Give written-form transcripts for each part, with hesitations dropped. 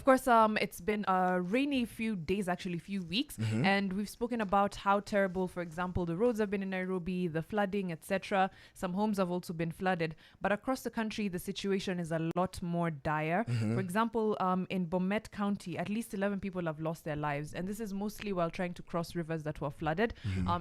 Of course, it's been a rainy few days, actually, few weeks, and we've spoken about how terrible, for example, the roads have been in Nairobi, the flooding, etc. Some homes have also been flooded, but across the country, the situation is a lot more dire. For example, in Bomet County, at least 11 people have lost their lives, and this is mostly while trying to cross rivers that were flooded,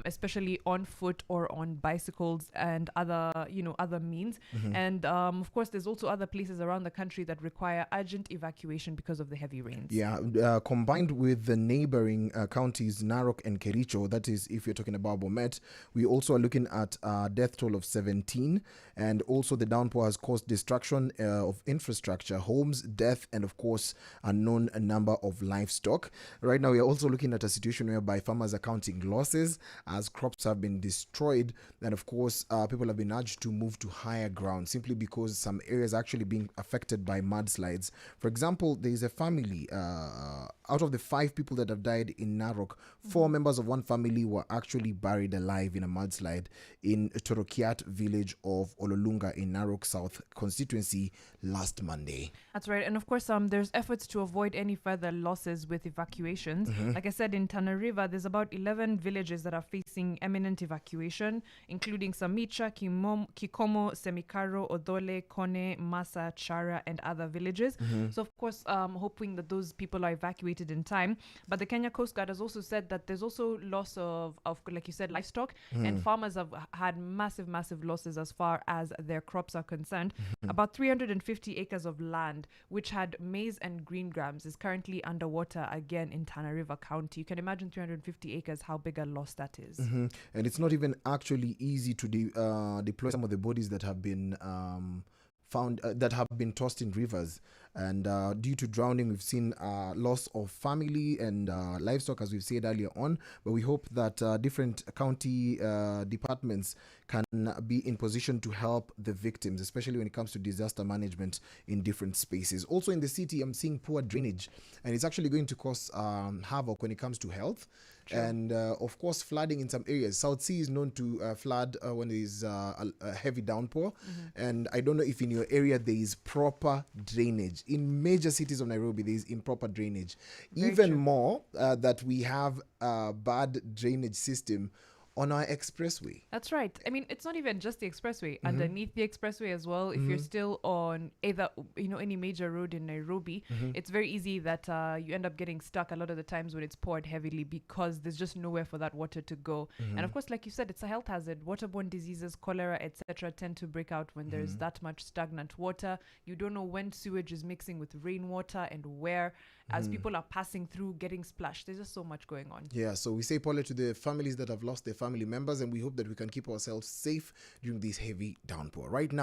especially on foot or on bicycles and other means. And of course, there's also other places around the country that require urgent evacuation because of the heavy rains. Yeah, combined with the neighboring counties, Narok and Kericho, that is, if you're talking about Bomet, we also are looking at a death toll of 17. And also the downpour has caused destruction of infrastructure, homes, death, and of course, a known number of livestock. Right now, we are also looking at a situation whereby farmers are counting losses as crops have been destroyed. And of course, people have been urged to move to higher ground simply because some areas are actually being affected by mudslides. For example, there is a family, out of the 5 people that have died in Narok, 4 members of one family were actually buried alive in a mudslide in Torokiat village of Ololunga in Narok South constituency last Monday. That's right. And of course, there's efforts to avoid any further losses with evacuations. Like I said, in Tana River, there's about 11 villages that are facing imminent evacuation, including Samicha, Kikomo, Semikaro, Odole, Kone, Masa, Chara, and other villages. So of course, hoping that those people are evacuated in time. But the Kenya Coast Guard has also said that there's also loss of like you said, livestock, and farmers have had massive losses as far as their crops are concerned. About 350 acres of land, which had maize and green grams, is currently underwater again in Tana River County. You can imagine 350 acres, how big a loss that is. And it's not even actually easy to deploy some of the bodies that have been found that have been tossed in rivers, and due to drowning we've seen loss of family and livestock, as we've said earlier on. But we hope that different county departments can be in position to help the victims, especially when it comes to disaster management in different spaces. Also in the city, I'm seeing poor drainage, and it's actually going to cause havoc when it comes to health. True. And of course, flooding in some areas. South Sea is known to flood when there is a heavy downpour. And I don't know if in your area there is proper drainage. In major cities of Nairobi, there is improper drainage. Very Even true. More that we have a bad drainage system on our expressway. That's right. I mean, it's not even just the expressway. Underneath the expressway as well, if you're still on either, any major road in Nairobi, it's very easy that you end up getting stuck a lot of the times when it's poured heavily because there's just nowhere for that water to go. And of course, like you said, it's a health hazard. Waterborne diseases, cholera, etc. tend to break out when there's that much stagnant water. You don't know when sewage is mixing with rainwater and where. As people are passing through, getting splashed. There's just so much going on. Yeah, so we say pole to the families that have lost their family members, and we hope that we can keep ourselves safe during this heavy downpour. Right now,